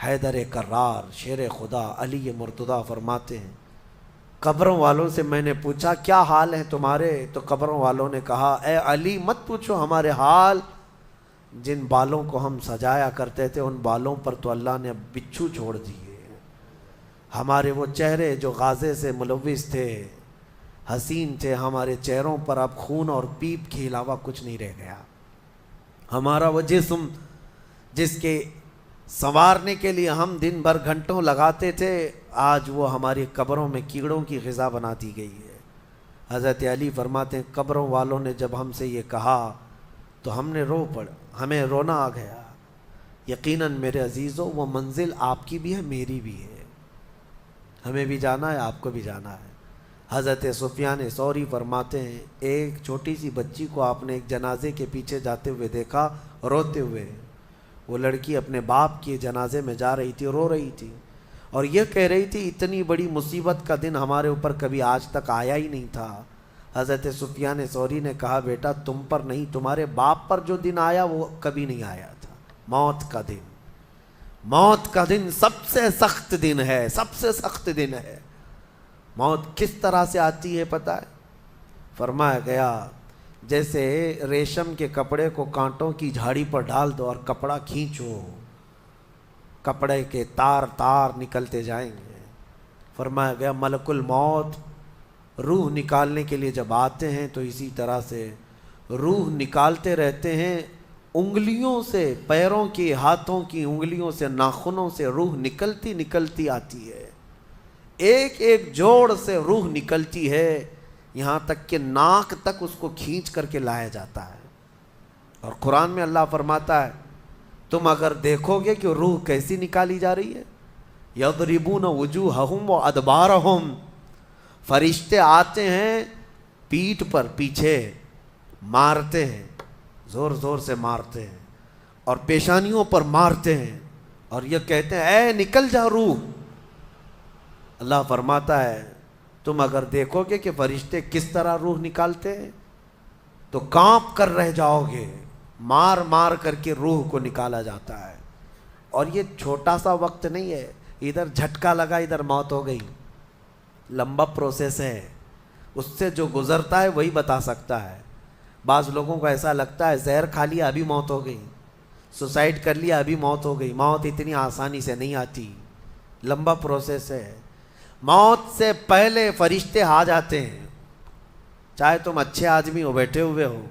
حیدر کرار شیر خدا علی مرتضیٰ فرماتے ہیں قبروں والوں سے میں نے پوچھا کیا حال ہیں تمہارے, تو قبروں والوں نے کہا اے علی مت پوچھو ہمارے حال, جن بالوں کو ہم سجایا کرتے تھے ان بالوں پر تو اللہ نے بچھو چھوڑ دیے. ہمارے وہ چہرے جو غازے سے ملوث تھے, حسین تھے, ہمارے چہروں پر اب خون اور پیپ کے علاوہ کچھ نہیں رہ گیا. ہمارا وہ جسم جس کے سنوارنے کے لیے ہم دن بھر گھنٹوں لگاتے تھے, آج وہ ہماری قبروں میں کیڑوں کی غذا بنا دی گئی ہے. حضرت علی فرماتے ہیں قبروں والوں نے جب ہم سے یہ کہا تو ہم نے ہمیں رونا آ گیا. یقیناً میرے عزیزوں وہ منزل آپ کی بھی ہے میری بھی ہے, ہمیں بھی جانا ہے آپ کو بھی جانا ہے. حضرت سفیان ثوری فرماتے ہیں ایک چھوٹی سی بچی کو آپ نے ایک جنازے کے پیچھے جاتے ہوئے دیکھا روتے ہوئے. وہ لڑکی اپنے باپ کے جنازے میں جا رہی تھی, رو رہی تھی اور یہ کہہ رہی تھی اتنی بڑی مصیبت کا دن ہمارے اوپر کبھی آج تک آیا ہی نہیں تھا. حضرت سفیان ثوری نے کہا بیٹا تم پر نہیں, تمہارے باپ پر جو دن آیا وہ کبھی نہیں آیا تھا. موت کا دن, موت کا دن سب سے سخت دن ہے, سب سے سخت دن ہے. موت کس طرح سے آتی ہے پتہ ہے؟ فرمایا گیا جیسے ریشم کے کپڑے کو کانٹوں کی جھاڑی پر ڈال دو اور کپڑا کھینچو, کپڑے کے تار تار نکلتے جائیں گے. فرمایا گیا ملک الموت روح نکالنے کے لیے جب آتے ہیں تو اسی طرح سے روح نکالتے رہتے ہیں انگلیوں سے, پیروں کی, ہاتھوں کی انگلیوں سے, ناخنوں سے روح نکلتی نکلتی آتی ہے. ایک ایک جوڑ سے روح نکلتی ہے, یہاں تک کہ ناک تک اس کو کھینچ کر کے لایا جاتا ہے. اور قرآن میں اللہ فرماتا ہے تم اگر دیکھو گے کہ روح کیسی نکالی جا رہی ہے, یضربون وجوہہم وادبارہم, فرشتے آتے ہیں پیٹھ پر پیچھے مارتے ہیں, زور زور سے مارتے ہیں اور پیشانیوں پر مارتے ہیں اور یہ کہتے ہیں اے نکل جا روح. اللہ فرماتا ہے تم اگر دیکھو گے کہ فرشتے کس طرح روح نکالتے ہیں تو کانپ کر رہ جاؤ گے, مار مار کر کے روح کو نکالا جاتا ہے. اور یہ چھوٹا سا وقت نہیں ہے, ادھر جھٹکا لگا ادھر موت ہو گئی, لمبا پروسیس ہے. اس سے جو گزرتا ہے وہی بتا سکتا ہے. بعض لوگوں کو ایسا لگتا ہے زہر کھا لیا ابھی موت ہو گئی, سوسائڈ کر لیا ابھی موت ہو گئی. موت اتنی آسانی سے نہیں آتی, لمبا پروسیس ہے. موت سے پہلے فرشتے آ جاتے ہیں, چاہے تم اچھے آدمی ہو بیٹھے ہوئے ہو,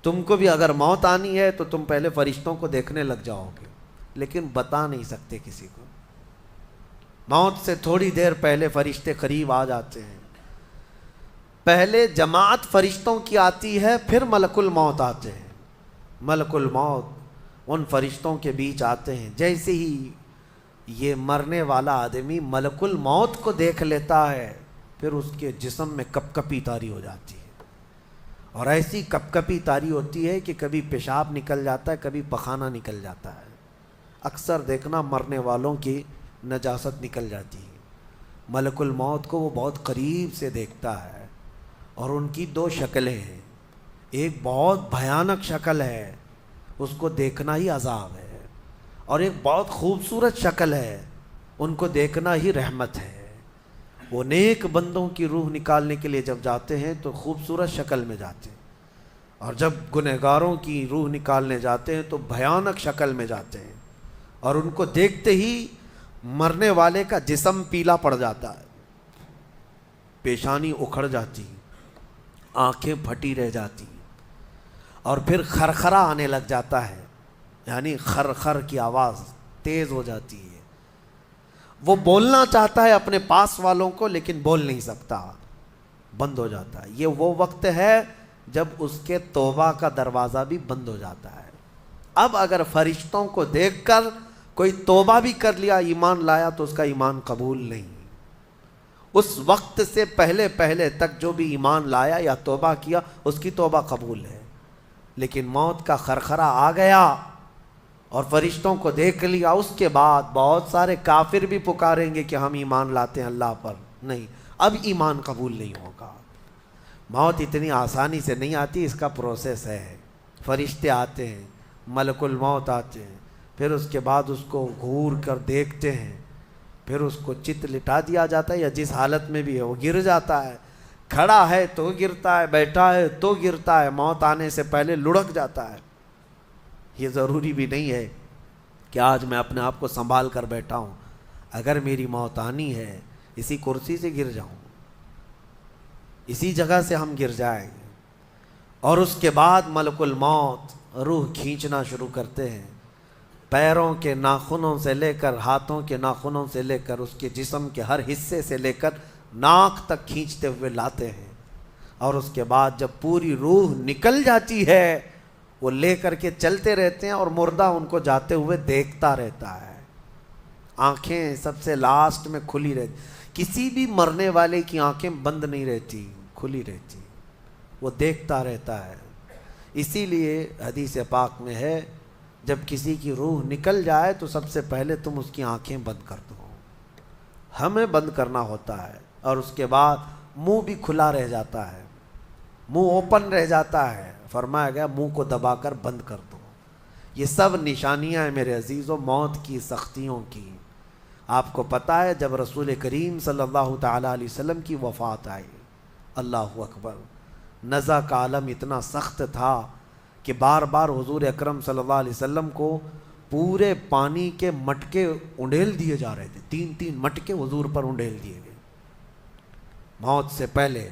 تم کو بھی اگر موت آنی ہے تو تم پہلے فرشتوں کو دیکھنے لگ جاؤ گے, لیکن بتا نہیں سکتے کسی کو. موت سے تھوڑی دیر پہلے فرشتے قریب آ جاتے ہیں. پہلے جماعت فرشتوں کی آتی ہے, پھر ملک الموت آتے ہیں. ملک الموت ان فرشتوں کے بیچ آتے ہیں. جیسے ہی یہ مرنے والا آدمی ملک الموت کو دیکھ لیتا ہے پھر اس کے جسم میں کپ کپی طاری ہو جاتی ہے, اور ایسی کپ کپی طاری ہوتی ہے کہ کبھی پیشاب نکل جاتا ہے, کبھی پخانہ نکل جاتا ہے. اکثر دیکھنا مرنے والوں کی نجاست نکل جاتی ہے. ملک الموت کو وہ بہت قریب سے دیکھتا ہے. اور ان کی دو شکلیں ہیں، ایک بہت بھیانک شکل ہے، اس کو دیکھنا ہی عذاب ہے، اور ایک بہت خوبصورت شکل ہے، ان کو دیکھنا ہی رحمت ہے۔ وہ نیک بندوں کی روح نکالنے کے لیے جب جاتے ہیں تو خوبصورت شکل میں جاتے ہیں، اور جب گنہگاروں کی روح نکالنے جاتے ہیں تو بھیانک شکل میں جاتے ہیں، اور ان کو دیکھتے ہی مرنے والے کا جسم پیلا پڑ جاتا ہے، پیشانی اکھڑ جاتی، آنکھیں پھٹی رہ جاتی، اور پھر خرخرا آنے لگ جاتا ہے، یعنی خرخر کی آواز تیز ہو جاتی ہے۔ وہ بولنا چاہتا ہے اپنے پاس والوں کو لیکن بول نہیں سکتا، بند ہو جاتا ہے۔ یہ وہ وقت ہے جب اس کے توبہ کا دروازہ بھی بند ہو جاتا ہے۔ اب اگر فرشتوں کو دیکھ کر کوئی توبہ بھی کر لیا، ایمان لایا، تو اس کا ایمان قبول نہیں۔ اس وقت سے پہلے پہلے تک جو بھی ایمان لایا یا توبہ کیا، اس کی توبہ قبول ہے، لیکن موت کا خرخرا آ گیا اور فرشتوں کو دیکھ لیا، اس کے بعد بہت سارے کافر بھی پکاریں گے کہ ہم ایمان لاتے ہیں اللہ پر، نہیں، اب ایمان قبول نہیں ہوگا۔ موت اتنی آسانی سے نہیں آتی، اس کا پروسیس ہے۔ فرشتے آتے ہیں، ملک الموت آتے ہیں، پھر اس کے بعد اس کو گھور کر دیکھتے ہیں، پھر اس کو چت لٹا دیا جاتا ہے، یا جس حالت میں بھی ہے وہ گر جاتا ہے، کھڑا ہے تو گرتا ہے، بیٹھا ہے تو گرتا ہے، موت آنے سے پہلے لڑک جاتا ہے۔ یہ ضروری بھی نہیں ہے کہ آج میں اپنے آپ کو سنبھال کر بیٹھا ہوں، اگر میری موت آنی ہے اسی کرسی سے گر جاؤں، اسی جگہ سے ہم گر جائیں گے۔ اور اس کے بعد ملک الموت روح کھینچنا شروع کرتے ہیں، پیروں کے ناخنوں سے لے کر ہاتھوں کے ناخنوں سے لے کر اس کے جسم کے ہر حصے سے لے کر ناک تک کھینچتے ہوئے لاتے ہیں، اور اس کے بعد جب پوری روح نکل جاتی ہے وہ لے کر کے چلتے رہتے ہیں، اور مردہ ان کو جاتے ہوئے دیکھتا رہتا ہے، آنکھیں سب سے لاسٹ میں کھلی رہتی، کسی بھی مرنے والے کی آنکھیں بند نہیں رہتی، کھلی رہتی، وہ دیکھتا رہتا ہے۔ اسی لیے حدیث پاک میں ہے جب کسی کی روح نکل جائے تو سب سے پہلے تم اس کی آنکھیں بند کر دو، ہمیں بند کرنا ہوتا ہے، اور اس کے بعد منہ بھی کھلا رہ جاتا ہے، منہ اوپن رہ جاتا ہے، فرمایا گیا منہ کو دبا کر بند کر دو۔ یہ سب نشانیاں ہیں میرے عزیزوں موت کی سختیوں کی۔ آپ کو پتہ ہے جب رسول کریم صلی اللہ تعالیٰ علیہ وسلم کی وفات آئی، اللہ اکبر، نزع کا عالم اتنا سخت تھا کہ بار بار حضور اکرم صلی اللہ علیہ وسلم کو پورے پانی کے مٹکے انڈیل دیے جا رہے تھے، 3 مٹکے حضور پر انڈیل دیے گئے موت سے پہلے،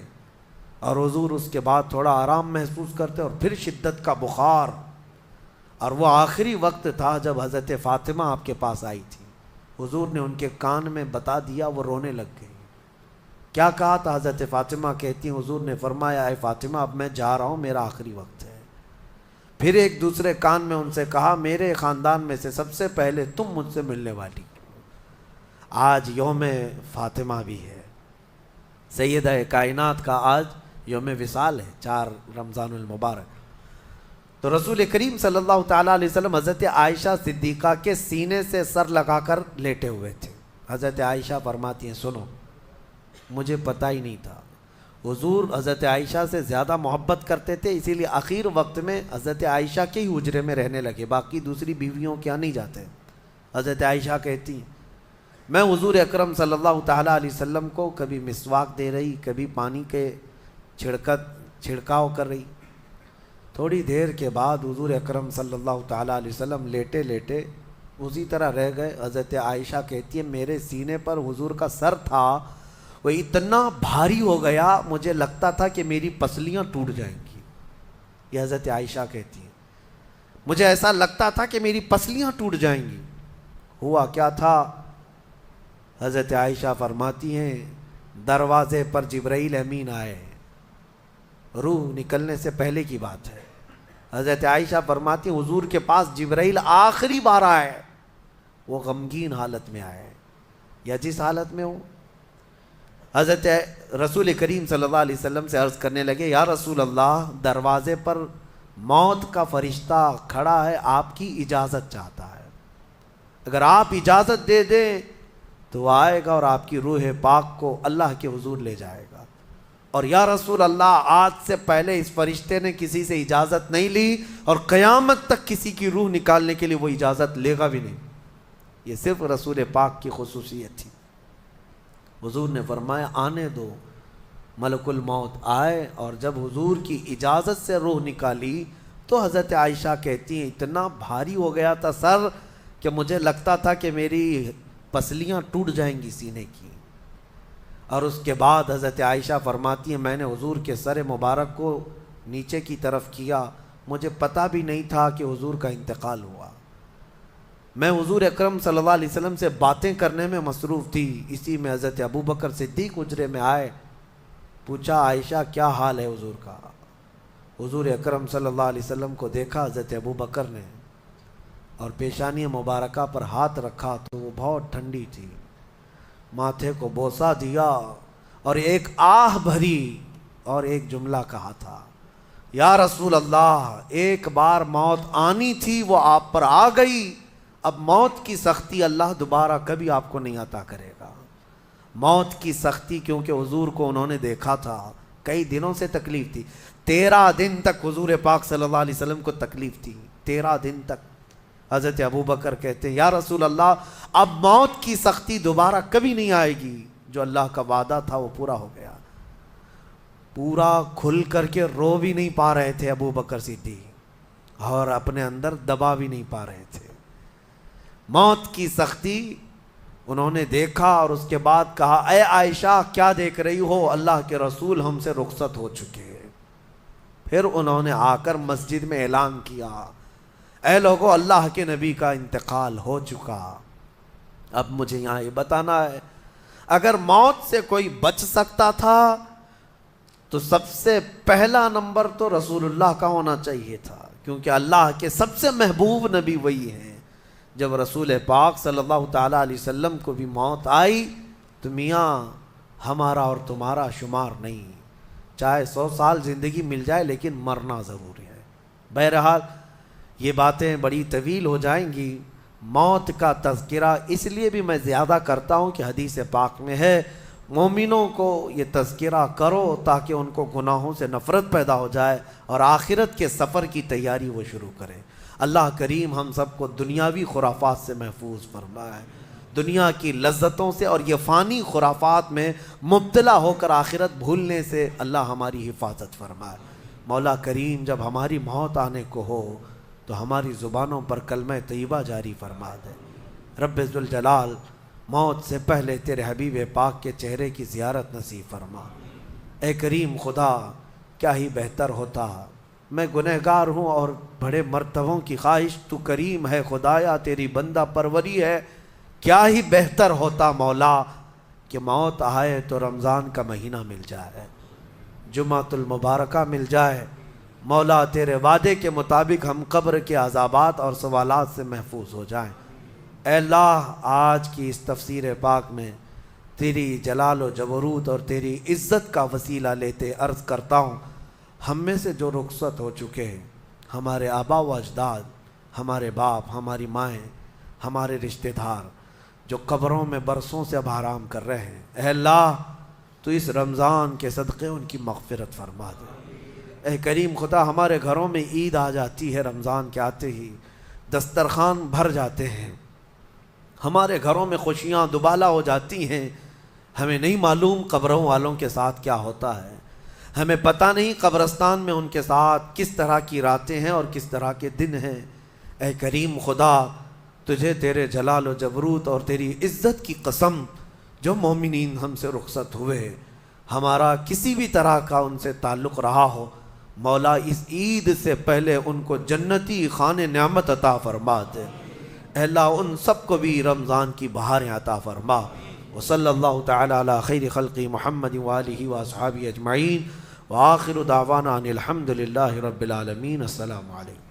اور حضور اس کے بعد تھوڑا آرام محسوس کرتے اور پھر شدت کا بخار، اور وہ آخری وقت تھا جب حضرت فاطمہ آپ کے پاس آئی تھی، حضور نے ان کے کان میں بتا دیا، وہ رونے لگ گئی۔ کیا کہا تھا؟ حضرت فاطمہ کہتی ہیں حضور نے فرمایا اے فاطمہ اب میں جا رہا ہوں، میرا آخری وقت ہے۔ پھر ایک دوسرے کان میں ان سے کہا میرے خاندان میں سے سب سے پہلے تم مجھ سے ملنے والی۔ آج یوم فاطمہ بھی ہے، سیدہ کائنات کا آج یوم وصال ہے، 4 رمضان المبارک۔ تو رسول کریم صلی اللہ تعالیٰ علیہ وسلم حضرت عائشہ صدیقہ کے سینے سے سر لگا کر لیٹے ہوئے تھے۔ حضرت عائشہ فرماتی ہیں سنو، مجھے پتہ ہی نہیں تھا، حضور حضرت عائشہ سے زیادہ محبت کرتے تھے، اسی لیے آخر وقت میں حضرت عائشہ کے ہی حجرے میں رہنے لگے، باقی دوسری بیویوں کے یہاں نہیں جاتے۔ حضرت عائشہ کہتی میں حضور اکرم صلی اللہ تعالیٰ علیہ وسلم کو کبھی مسواک دے رہی، کبھی پانی کے چھڑکاؤ کر رہی۔ تھوڑی دیر کے بعد حضور اکرم صلی اللہ تعالیٰ علیہ وسلم لیٹے لیٹے اسی طرح رہ گئے۔ حضرت عائشہ کہتی ہے میرے سینے پر حضور کا سر تھا، وہ اتنا بھاری ہو گیا مجھے لگتا تھا کہ میری پسلیاں ٹوٹ جائیں گی۔ یہ حضرت عائشہ کہتی ہیں مجھے ایسا لگتا تھا کہ میری پسلیاں ٹوٹ جائیں گی۔ ہوا کیا تھا؟ حضرت عائشہ فرماتی ہیں دروازے پر جبرائیل امین آئے، روح نکلنے سے پہلے کی بات ہے۔ حضرت عائشہ فرماتی حضور کے پاس جبرائیل آخری بار آئے، وہ غمگین حالت میں آئے یا جس حالت میں ہو۔ حضرت رسول کریم صلی اللہ علیہ وسلم سے عرض کرنے لگے یا رسول اللہ دروازے پر موت کا فرشتہ کھڑا ہے، آپ کی اجازت چاہتا ہے، اگر آپ اجازت دے دیں تو آئے گا اور آپ کی روح پاک کو اللہ کے حضور لے جائے گا۔ اور یا رسول اللہ آج سے پہلے اس فرشتے نے کسی سے اجازت نہیں لی اور قیامت تک کسی کی روح نکالنے کے لیے وہ اجازت لے گا بھی نہیں. یہ صرف رسول پاک کی خصوصیت تھی. حضور نے فرمایا آنے دو. ملک الموت آئے اور جب حضور کی اجازت سے روح نکالی تو حضرت عائشہ کہتی ہیں اتنا بھاری ہو گیا تھا سر کہ مجھے لگتا تھا کہ میری پسلیاں ٹوٹ جائیں گی سینے کی. اور اس کے بعد حضرت عائشہ فرماتی ہیں میں نے حضور کے سر مبارک کو نیچے کی طرف کیا, مجھے پتہ بھی نہیں تھا کہ حضور کا انتقال ہوا. میں حضور اکرم صلی اللہ علیہ وسلم سے باتیں کرنے میں مصروف تھی. اسی میں حضرت ابوبکر صدیق حجرے میں آئے, پوچھا عائشہ کیا حال ہے حضور کا. حضور اکرم صلی اللہ علیہ وسلم کو دیکھا حضرت ابوبکر نے اور پیشانی مبارکہ پر ہاتھ رکھا تو وہ بہت ٹھنڈی تھی. ماتھے کو بوسہ دیا اور ایک آہ بھری اور ایک جملہ کہا تھا, یا رسول اللہ ایک بار موت آنی تھی وہ آپ پر آ گئی, اب موت کی سختی اللہ دوبارہ کبھی آپ کو نہیں عطا کرے گا. موت کی سختی کیونکہ حضور کو انہوں نے دیکھا تھا, کئی دنوں سے تکلیف تھی. 13 دن تک حضور پاک صلی اللہ علیہ وسلم کو تکلیف تھی, 13 دن تک. حضرت ابوبکر کہتے ہیں یا رسول اللہ اب موت کی سختی دوبارہ کبھی نہیں آئے گی, جو اللہ کا وعدہ تھا وہ پورا ہو گیا. پورا کھل کر کے رو بھی نہیں پا رہے تھے ابوبکر صدیق اور اپنے اندر دبا بھی نہیں پا رہے تھے. موت کی سختی انہوں نے دیکھا اور اس کے بعد کہا اے عائشہ کیا دیکھ رہی ہو, اللہ کے رسول ہم سے رخصت ہو چکے. پھر انہوں نے آ کر مسجد میں اعلان کیا اے لوگو اللہ کے نبی کا انتقال ہو چکا. اب مجھے یہاں یہ بتانا ہے اگر موت سے کوئی بچ سکتا تھا تو سب سے پہلا نمبر تو رسول اللہ کا ہونا چاہیے تھا, کیونکہ اللہ کے سب سے محبوب نبی وہی ہیں. جب رسول پاک صلی اللہ تعالیٰ علیہ وسلم کو بھی موت آئی تو میاں ہمارا اور تمہارا شمار نہیں, چاہے 100 سال زندگی مل جائے لیکن مرنا ضروری ہے. بہرحال یہ باتیں بڑی طویل ہو جائیں گی. موت کا تذکرہ اس لیے بھی میں زیادہ کرتا ہوں کہ حدیث پاک میں ہے مومنوں کو یہ تذکرہ کرو تاکہ ان کو گناہوں سے نفرت پیدا ہو جائے اور آخرت کے سفر کی تیاری وہ شروع کریں. اللہ کریم ہم سب کو دنیاوی خرافات سے محفوظ فرمائے, دنیا کی لذتوں سے اور یہ فانی خرافات میں مبتلا ہو کر آخرت بھولنے سے اللہ ہماری حفاظت فرمائے. مولا کریم جب ہماری موت آنے کو ہو تو ہماری زبانوں پر کلمہ طیبہ جاری فرما دے. رب ذوالجلال موت سے پہلے تیرے حبیب پاک کے چہرے کی زیارت نصیب فرما. اے کریم خدا کیا ہی بہتر ہوتا, میں گنہگار ہوں اور بڑے مرتبوں کی خواہش, تو کریم ہے خدایا تیری بندہ پروری ہے. کیا ہی بہتر ہوتا مولا کہ موت آئے تو رمضان کا مہینہ مل جائے, جمعۃ المبارکہ مل جائے. مولا تیرے وعدے کے مطابق ہم قبر کے عذابات اور سوالات سے محفوظ ہو جائیں. اے اللہ آج کی اس تفسیر پاک میں تیری جلال و جبروت اور تیری عزت کا وسیلہ لیتے عرض کرتا ہوں ہم میں سے جو رخصت ہو چکے ہیں, ہمارے آبا و اجداد, ہمارے باپ, ہماری مائیں, ہمارے رشتہ دار جو قبروں میں برسوں سے اب آرام کر رہے ہیں, اے اللہ تو اس رمضان کے صدقے ان کی مغفرت فرما دے. اے کریم خدا ہمارے گھروں میں عید آ جاتی ہے, رمضان کے آتے ہی دسترخوان بھر جاتے ہیں, ہمارے گھروں میں خوشیاں دوبالا ہو جاتی ہیں. ہمیں نہیں معلوم قبروں والوں کے ساتھ کیا ہوتا ہے, ہمیں پتہ نہیں قبرستان میں ان کے ساتھ کس طرح کی راتیں ہیں اور کس طرح کے دن ہیں. اے کریم خدا تجھے تیرے جلال و جبروت اور تیری عزت کی قسم, جو مومنین ہم سے رخصت ہوئے ہمارا کسی بھی طرح کا ان سے تعلق رہا ہو, مولا اس عید سے پہلے ان کو جنتی خان نعمت عطا فرما دے. اے اللہ ان سب کو بھی رمضان کی بہاریں عطا فرما. وصلی اللہ تعالی علی خیر خلق محمد وآلہ واصحابہ اجمعین وآخر دعوانا ان الحمد للہ رب العالمین. السلام علیکم.